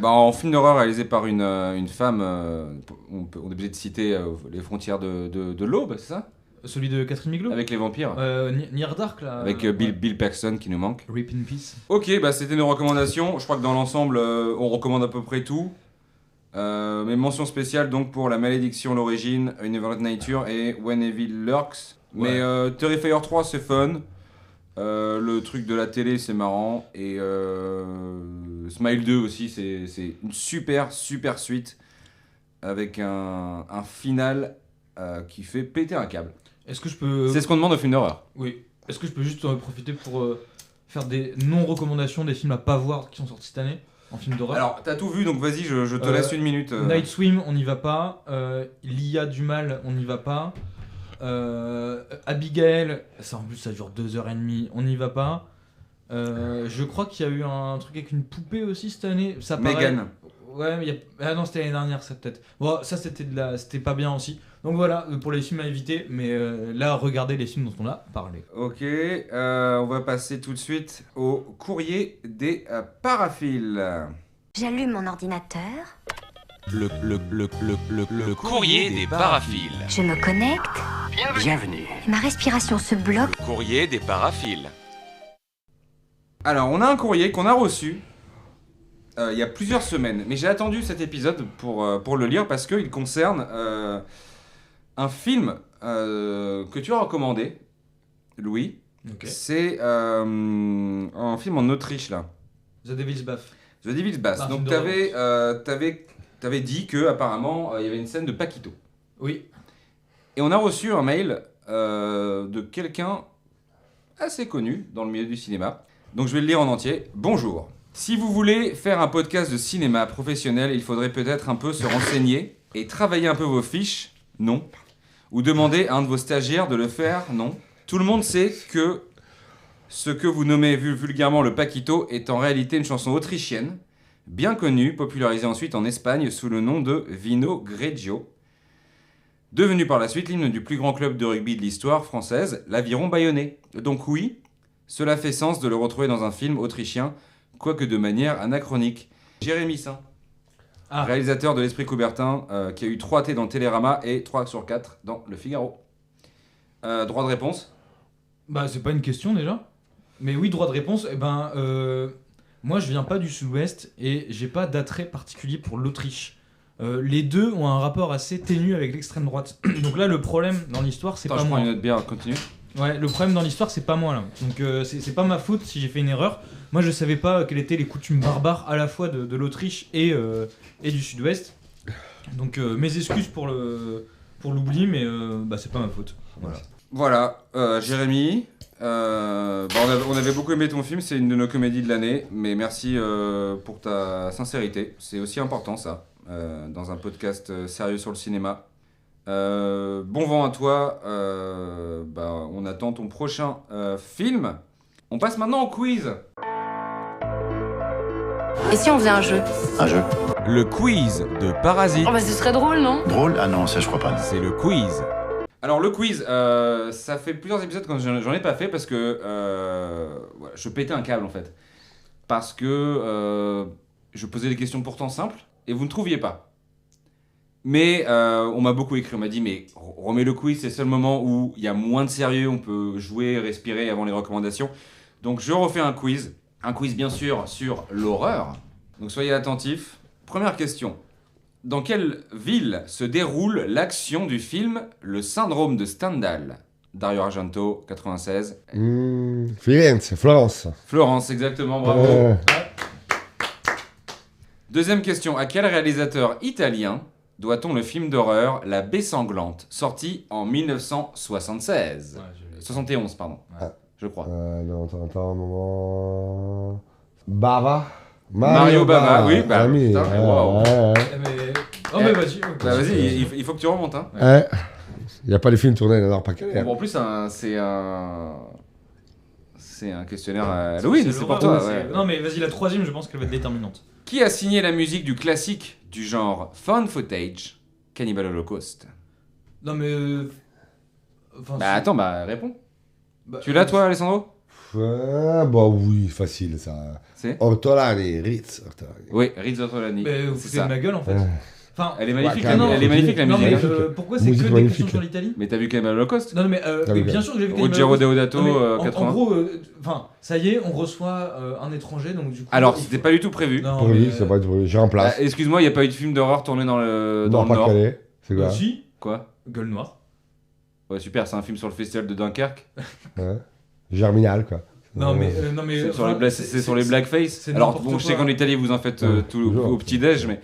Bah, en film d'horreur réalisé par une femme, on est obligé de citer Les Frontières de l'Aube, c'est ça? Celui de Catherine Miglo. Avec les vampires. Near Dark là. Avec Bill Paxton qui nous manque. Rip in Peace. Ok, bah c'était nos recommandations. Je crois que dans l'ensemble, on recommande à peu près tout. Mes mentions spéciales donc pour La Malédiction, l'origine, Une Violent Nature et When Evil Lurks. Ouais. Mais Terrifier 3 c'est fun. Le truc de la télé c'est marrant. Et Smile 2 aussi c'est une super suite. Avec un final qui fait péter un câble. Est-ce que je peux. C'est ce qu'on demande au film d'horreur. Oui. Est-ce que je peux juste profiter pour faire des non-recommandations des films à pas voir qui sont sortis cette année en film d'horreur? Alors t'as tout vu donc vas-y je te laisse une minute. Night Swim, on n'y va pas. L'IA du mal, on n'y va pas. Abigail, ça en plus ça dure 2h30, on n'y va pas. Je crois qu'il y a eu un truc avec une poupée aussi cette année. Ça paraît... Megan. Ouais, mais ah non, c'était l'année dernière, ça peut-être. Bon, ça c'était pas bien aussi. Donc voilà, pour les films à éviter, mais là, regardez les films dont on a parlé. Ok, on va passer tout de suite au courrier des paraphiles. J'allume mon ordinateur, Le courrier des paraphiles. je me connecte, Bienvenue. ma respiration se bloque. Courrier des paraphiles. Alors, on a un courrier qu'on a reçu il y a plusieurs semaines, mais j'ai attendu cet épisode pour le lire parce qu'il concerne un film que tu as recommandé, Louis. Ok. C'est un film en Autriche, là. The Devil's Bath. The Devil's Bath. Un Donc, film t'avais dit que apparemment il y avait une scène de Paquito. Oui. Et on a reçu un mail de quelqu'un assez connu dans le milieu du cinéma. Donc je vais le lire en entier. Bonjour. Si vous voulez faire un podcast de cinéma professionnel, il faudrait peut-être un peu se renseigner et travailler un peu vos fiches. Non. Ou demander à un de vos stagiaires de le faire. Non. Tout le monde sait que ce que vous nommez vulgairement le Paquito est en réalité une chanson autrichienne, bien connue, popularisée ensuite en Espagne sous le nom de Vino Greggio, devenu par la suite l'hymne du plus grand club de rugby de l'histoire française, l'Aviron Bayonnais. Donc oui, cela fait sens de le retrouver dans un film autrichien, quoique de manière anachronique. Jérémy Saint, réalisateur de L'Esprit Coubertin, qui a eu 3 T dans Télérama et 3 sur 4 dans Le Figaro. Droit de réponse? Bah, c'est pas une question déjà. Mais oui, droit de réponse. Moi, je viens pas du Sud-Ouest et j'ai pas d'attrait particulier pour l'Autriche. Les deux ont un rapport assez ténu avec l'extrême droite. Donc là, le problème dans l'histoire, c'est Attends, pas je moi. prends une autre bière, continue. Ouais, le problème dans l'histoire, c'est pas moi là. Donc c'est pas ma faute si j'ai fait une erreur. Moi, je savais pas quelles étaient les coutumes barbares à la fois de l'Autriche et du Sud-Ouest. Donc mes excuses pour l'oubli, mais c'est pas ma faute. Voilà. Voilà, Jérémy, on avait beaucoup aimé ton film, c'est une de nos comédies de l'année, mais merci pour ta sincérité, c'est aussi important ça, dans un podcast sérieux sur le cinéma. Bon vent à toi, on attend ton prochain film. On passe maintenant au quiz. Et si on faisait un jeu? Un jeu. Le quiz de Parasite. Oh bah ce serait drôle, non? Drôle? Ah non, ça je crois pas. C'est le quiz. Alors le quiz, ça fait plusieurs épisodes que j'en ai pas fait parce que voilà, je pétais un câble en fait. Parce que je posais des questions pourtant simples et vous ne trouviez pas. Mais on m'a beaucoup écrit, on m'a dit mais remets le quiz, c'est le seul moment où il y a moins de sérieux, on peut jouer, respirer avant les recommandations. Donc je refais un quiz bien sûr sur l'horreur. Donc soyez attentifs. Première question. Dans quelle ville se déroule l'action du film Le syndrome de Stendhal? Dario Argento, 96. Firenze, Florence. Florence, exactement, bravo. Deuxième question. À quel réalisateur italien doit-on le film d'horreur La Baie sanglante, sorti en 1976 71, pardon. Ouais. Je crois. Attends, un moment. Bava. Mario Bava, oui, bah, Ami, putain, mais wow. Mais vas-y. Vas-y, il faut que tu remontes. Hein. Il n'y a pas les films tournés dans Nord-Pas-de-Calais. Bon, en plus, c'est un questionnaire à Halloween, c'est pour toi. Ouais. Non, mais vas-y, la troisième, je pense qu'elle va être déterminante. Qui a signé la musique du classique du genre found footage, Cannibal Holocaust? Non, mais. Attends, réponds. Tu l'as, toi, Alessandro? Oui, facile ça. C'est Ortolani, Ritz Ortolani. Oui, Riz Ortolani. Mais vous c'est foutez de ma gueule en fait. Enfin, elle est magnifique, Ouais, elle est magnifique la non, musique. mais hein. pourquoi c'est Musique que des magnifique. questions sur l'Italie? Mais t'as vu Cannibal Holocaust? Non, mais bien sûr que j'ai vu Cannibal Ruggero Holocaust. Deodato, Non, mais 80. en gros, ça y est, on reçoit un étranger, donc du coup. Alors, c'était pas du tout prévu. Non, Pour lui, c'est pas du bruit. Je remplace. Excuse-moi, il n'y a pas eu de film d'horreur tourné dans le Nord. Nord-Pas-de-Calais. C'est quoi? Si, Quoi? Gueule Noire. Ouais, super, c'est un film sur le festival de Dunkerque. Ouais. Germinal, quoi. Non, mais. C'est sur les blackface. c'est Alors, n'importe bon, je sais quoi. qu'en Italie, vous en faites tout toujours. au petit-déj, mais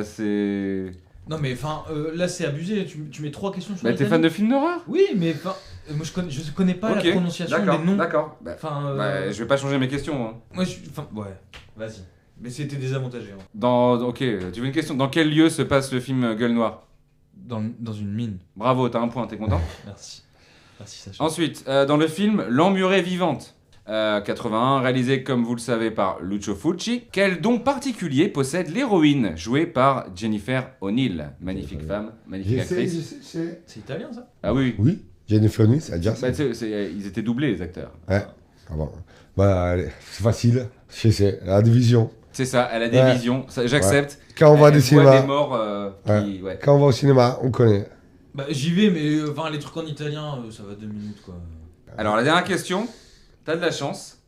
c'est. Non, mais enfin, là, c'est abusé. Tu mets 3 questions sur Bah, l'Italie. t'es fan de films d'horreur? Oui, mais enfin, moi, je connais pas Ok, la prononciation d'accord, des noms. D'accord. Enfin, Je vais pas changer mes questions. Hein. moi, enfin, ouais, vas-y. Mais c'était désavantagé. Hein. Ok, tu veux une question? Dans quel lieu se passe le film Gueule Noire? Dans une mine. Bravo, t'as un point, t'es content? Merci. Merci, Sacha. Ensuite, dans le film L'Emmurée vivante, 81, réalisé comme vous le savez par Lucio Fulci, quel don particulier possède l'héroïne jouée par Jennifer O'Neill? Magnifique femme, magnifique actrice. C'est italien, ça? Ah oui, Oui, Jennifer Nice, elle dit ça. ils étaient doublés les acteurs. Ouais. Ah bon. Allez, c'est facile. Je sais, la division. C'est ça, elle a des Ouais. visions, ça, j'accepte. Quand on va Elle des voit cinémas, des morts qui... Ouais. quand on va au cinéma, on connaît. Bah, j'y vais, mais les trucs en italien, ça va 2 minutes quoi. Alors la dernière question, t'as de la chance.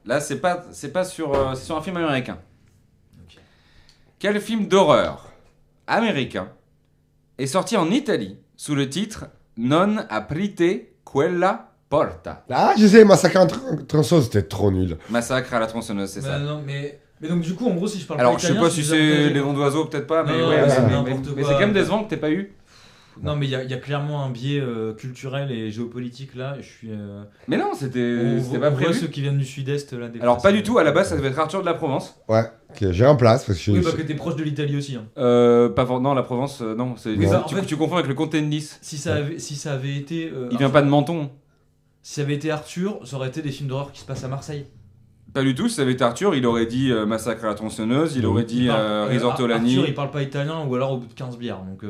Là, c'est pas sur, c'est sur un film américain. Ok. Quel film d'horreur américain est sorti en Italie sous le titre Non aprite quella porta? Ah, je sais, Massacre en tronçonneuse, c'était trop nul. Massacre à la tronçonneuse, c'est ça. Non, mais donc du coup, en gros, si je parle Alors pas je sais italien, pas si suis c'est avantagé. les noms d'oiseaux, peut-être pas, mais Non, ouais, non, c'est mais n'importe c'est quoi. quand même décevant que t'aies pas eu. Non, mais il y a clairement un biais culturel et géopolitique là. Je suis. Mais non, c'était On pas voit prévu. ceux qui viennent du sud-est là. Des Alors fois, pas du c'est- tout, à la base ça devait être Arthur de la Provence. Ouais, que j'ai remplace parce que je Oui, suis. parce que t'es proche de l'Italie aussi. Hein. Non, la Provence, non. Oui, bah, en tu, fait- tu confonds avec le comté de Nice. Si ça avait été. Il vient pas de Menton. Si ça avait été Arthur, ça aurait été des films d'horreur qui se passent à Marseille. Pas du tout, si ça avait été Arthur, il aurait dit Massacre à la tronçonneuse, il aurait dit Risortolani. Arthur, il parle pas italien ou alors au bout de 15 bières. Donc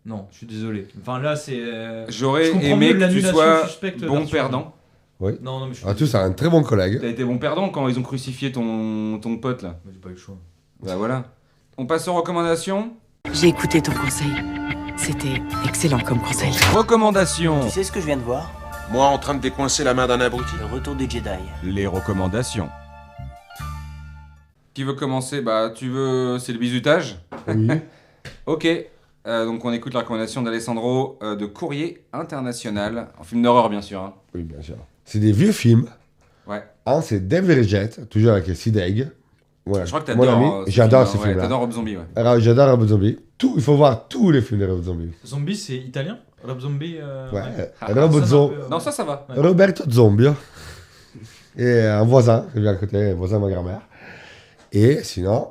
non, je suis désolé. Enfin là, c'est. J'aurais Je comprends aimé mieux que tu l'annulation sois suspecte bon d'Arthur. perdant. Non, mais je suis. Arthur, c'est un très bon collègue. T'as été bon perdant quand ils ont crucifié ton pote là. J'ai pas eu le choix. Bah voilà. On passe aux recommandations. J'ai écouté ton conseil. C'était excellent comme conseil. Recommandations. Tu sais ce que je viens de voir? Moi en train de décoincer la main d'un abruti. Le retour des Jedi. Les recommandations. Qui veut commencer? Bah tu veux... C'est le bizutage? Oui. Ok. Donc on écoute la recommandation d'Alessandro de Courrier International. En film d'horreur bien sûr. Hein. Oui, bien sûr. C'est des vieux films. Ouais. Un, c'est Denver Jet, toujours avec Sid Haig. Voilà. Je crois que Mon ami, t'adores. j'adore ces ces films-là. T'adores Rob Zombie, ouais. Alors, j'adore Rob Zombie. Il faut voir tous les films de Rob Zombie. Zombie, c'est italien? Rob Zombie. Ouais. Ah, Rob ça, Zombie. Non, ça va. Ouais. Roberto Zombie. Et un voisin, qui vient à côté, un voisin de ma grand-mère. Et sinon,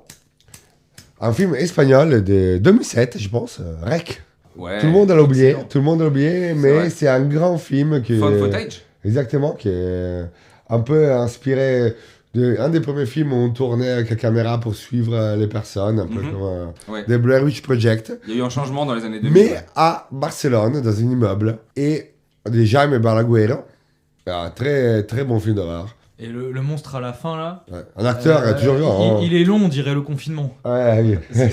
un film espagnol de 2007, je pense, Rec. Ouais. Tout le monde l'a oublié, excellent. tout le monde l'a oublié, vrai. mais c'est un grand film qui Found est... footage. Exactement, qui est un peu inspiré d'un des premiers films où on tournait avec la caméra pour suivre les personnes, un peu Mhm. comme Ouais. The Blair Witch Project, Il y a eu un changement dans les années 2000. mais à Barcelone, dans un immeuble, et de Jaime Balaguero. Très, très bon film d'horreur. Et le monstre à la fin là. Ouais. Un acteur toujours vivant. il est long, on dirait le confinement. Ouais, oui. C'est-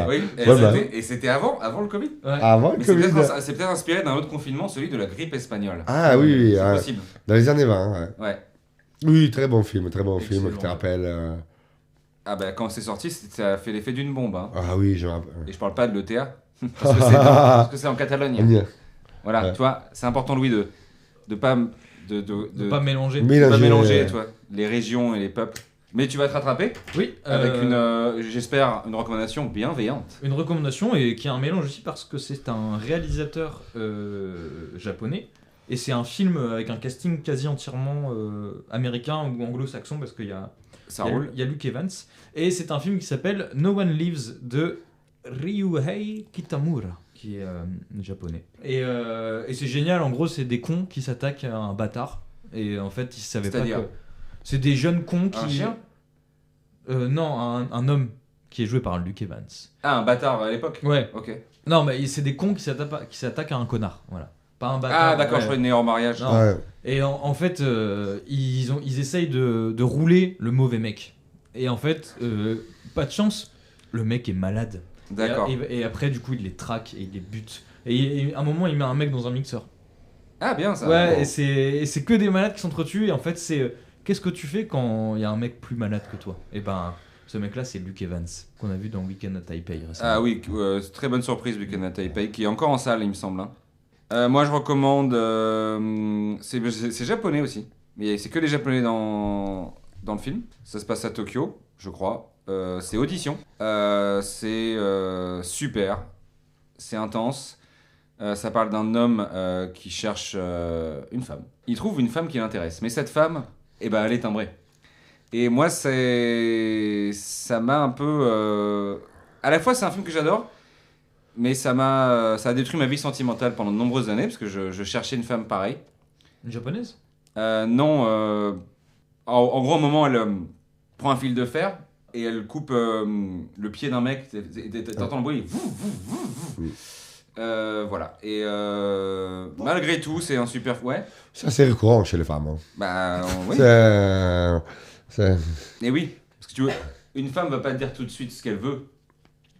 Oui, et Ouais, bah. c'était avant le Covid. Ouais. Avant le Mais c'est Covid. peut-être inspiré d'un autre confinement, celui de la grippe espagnole. Ah oui, oui, C'est possible. dans les années 20. Ouais. Ouais. Oui, très bon film qui te Excellent. rappelle. Ah bah quand c'est sorti, ça a fait l'effet d'une bombe. Hein. Ah oui, je me rappelle. Et je parle pas de l'ETA. parce que c'est en Catalogne. Bien. Voilà, Ouais. tu vois, c'est important Louis de pas De pas mélanger. de pas mélanger, euh, tu vois, les régions et les peuples. Mais tu vas te rattraper Oui. avec j'espère, une recommandation bienveillante. Une recommandation et qui a un mélange aussi parce que c'est un réalisateur japonais et c'est un film avec un casting quasi entièrement américain ou anglo-saxon parce qu'il y a, Ça il y a- roule. il y a Luke Evans et c'est un film qui s'appelle No One Lives de Ryuhei Kitamura qui est japonais et c'est génial. En gros c'est des cons qui s'attaquent à un bâtard et en fait ils savaient pas C'est-à-dire que c'est des jeunes cons qui Un chien non un homme qui est joué par Luke Evans. Ah, un bâtard à l'époque. Ouais. Ok. Non, mais c'est des cons qui s'attaquent à un connard, voilà. Pas un bâtard. Ah d'accord, ouais. je croyais né hors mariage. Non. Ouais. Et en fait, ils essayent de rouler le mauvais mec. Et en fait, pas de chance, le mec est malade. D'accord. Et après, du coup, il les traque et il les bute. Et à un moment, il met un mec dans un mixeur. Ah bien ça. Ouais, Bon. et c'est que des malades qui s'entretuent. Et en fait, c'est qu'est-ce que tu fais quand il y a un mec plus malade que toi? Et ben, ce mec-là, c'est Luke Evans, qu'on a vu dans Weekend at Taipei récemment. Ah oui, très bonne surprise Weekend at Taipei, qui est encore en salle, il me semble. Hein. Moi, je recommande. C'est japonais aussi, mais c'est que les japonais dans le film. Ça se passe à Tokyo, je crois. C'est Audition. C'est super. C'est intense. Ça parle d'un homme qui cherche une femme. Il trouve une femme qui l'intéresse, mais cette femme, eh ben, elle est timbrée. Et moi, ça m'a un peu... À la fois, c'est un film que j'adore, mais ça a détruit ma vie sentimentale pendant de nombreuses années, parce que je cherchais une femme pareille. Une japonaise? Non, en gros, à un moment, elle prend un fil de fer, et elle coupe le pied d'un mec, t'entends le bruit, voilà. Et malgré tout, c'est un super... Ouais, Ça, c'est récurrent chez les femmes. Hein. bah oui. C'est... Et oui, parce que tu veux, Une femme va pas te dire tout de suite ce qu'elle veut.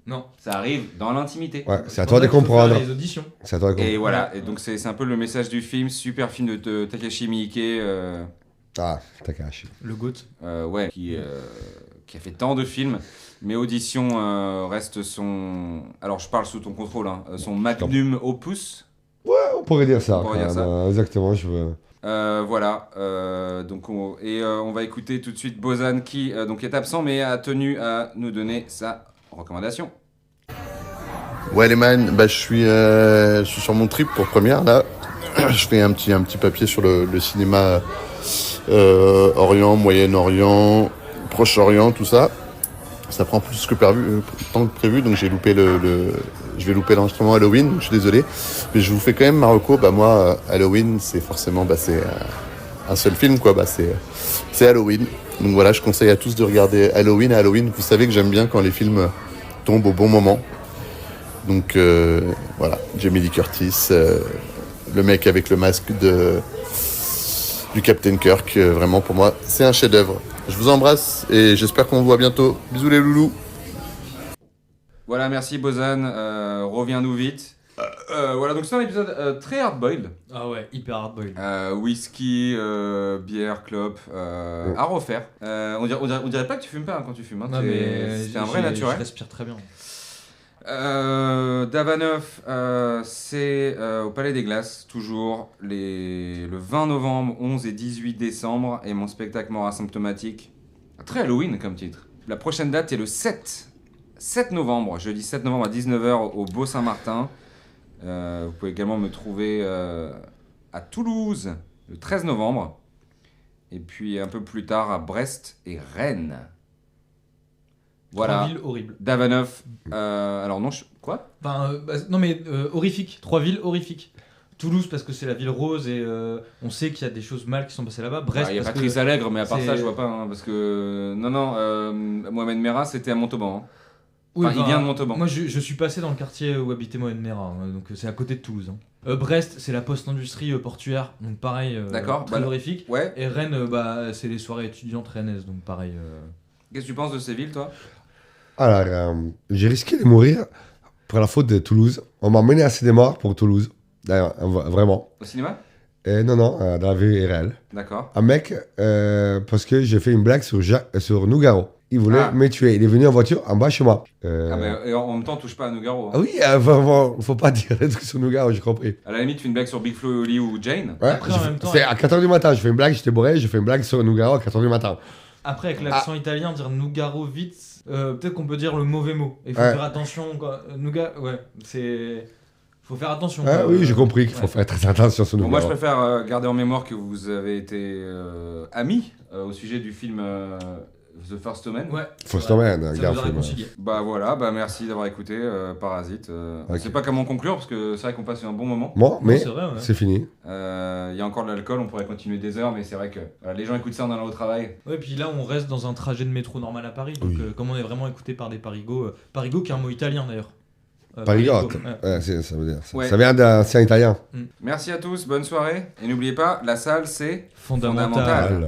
Non. Ça arrive dans l'intimité. Ouais, c'est à toi de comprendre. Les auditions. C'est à toi de comprendre. Et voilà, et donc c'est un peu le message du film, super film de Takashi Miike, Ah, Takahashi. Le GOAT. ouais, qui a fait tant de films, mais Audition reste son... Alors je parle sous ton contrôle, hein, son magnum opus. Ouais, on pourrait dire ça. On pourrait quand dire même. ça. Exactement, je veux... Voilà, donc on va écouter tout de suite Bozan qui donc est absent mais a tenu à nous donner sa recommandation. Ouais les man, bah, je suis sur mon trip pour première là. Je fais un petit papier sur le cinéma Orient, Moyen-Orient, Proche-Orient, tout ça. Ça prend plus que temps que prévu, donc je vais louper l'enregistrement Halloween, je suis désolé. Mais je vous fais quand même ma reco. Bah moi, Halloween, c'est forcément c'est un seul film, quoi. Bah c'est Halloween. Donc voilà, je conseille à tous de regarder Halloween. Halloween, vous savez que j'aime bien quand les films tombent au bon moment. Donc voilà, Jamie Lee Curtis, le mec avec le masque du Captain Kirk, vraiment pour moi, c'est un chef-d'œuvre. Je vous embrasse et j'espère qu'on vous voit bientôt. Bisous les loulous. Voilà, merci Bozan, reviens-nous vite. Voilà, donc c'est un épisode très hard-boiled. Ah ouais, hyper hard-boiled. Whisky, bière, clope, à refaire. On dirait pas que tu fumes pas hein, quand tu fumes. Hein. Non, mais c'est un vrai naturel. Je respire très bien. Davanov, c'est au Palais des Glaces, toujours le 20 novembre, 11 et 18 décembre, et mon spectacle mort asymptomatique. Très Halloween comme titre. La prochaine date est le 7 novembre, jeudi 7 novembre à 19h au Beau Saint-Martin. Vous pouvez également me trouver à Toulouse le 13 novembre, et puis un peu plus tard à Brest et Rennes. Voilà. 3 villes horribles. Davanov. Alors non, quoi ? Enfin, non mais horrifique. 3 villes horrifiques. Toulouse parce que c'est la ville rose et on sait qu'il y a des choses mal qui sont passées là-bas. Brest. Il y a parce Patrice que Allègre, mais à part ça, je vois pas. Hein, parce que Mohamed Merah, c'était à Montauban. Hein. Oui, il vient de Montauban. Moi, je suis passé dans le quartier où habitait Mohamed Merah, donc c'est à côté de Toulouse. Hein. Brest, c'est la post-industrie portuaire, donc pareil. D'accord. Très horrifique. Ouais. Et Rennes, c'est les soirées étudiantes rennaises, donc pareil. Qu'est-ce que tu penses de ces villes, toi ? Alors, j'ai risqué de mourir pour la faute de Toulouse. On m'a menacé de mort pour Toulouse. D'ailleurs, vraiment. Au cinéma ? Non, dans la vie réelle. D'accord. Un mec, parce que j'ai fait une blague sur Nougaro. Il voulait me tuer. Il est venu en voiture en bas chez moi. Et en même temps, touche pas à Nougaro. Hein. Ah oui, vraiment, faut pas dire des trucs sur Nougaro, j'ai compris. À la limite, tu fais une blague sur Big Flo et Oli ou Jane. Ouais, Après, en même temps, c'est à 4h du matin. Je fais une blague, j'étais bourré, je fais une blague sur Nougaro à 4h du matin. Après, avec l'accent italien, dire Nougaro vite, peut-être qu'on peut dire le mauvais mot. Il faut faire attention. Quoi. Faut faire attention. Ah oui, j'ai compris qu'il faut faire très attention sur Nougaro. Moi, je préfère garder en mémoire que vous avez été amis au sujet du film The First Man. Ouais. First Man, ça un nous gars a film. réconcilié. Bah voilà, merci d'avoir écouté Parasite. Je sais pas comment conclure parce que c'est vrai qu'on passe un bon moment. Bon, mais c'est vrai, ouais. c'est fini. Il y a encore de l'alcool, on pourrait continuer des heures, mais c'est vrai que les gens écoutent ça en allant au travail. Ouais, puis là, on reste dans un trajet de métro normal à Paris. Donc, comme on est vraiment écouté par des parigots, parigot qui est un mot italien d'ailleurs. Parigote. Ouais. Ça veut dire. Ouais. Ça vient d'un ancien italien. Merci à tous, bonne soirée. Et n'oubliez pas, la salle c'est Fondamental. Voilà.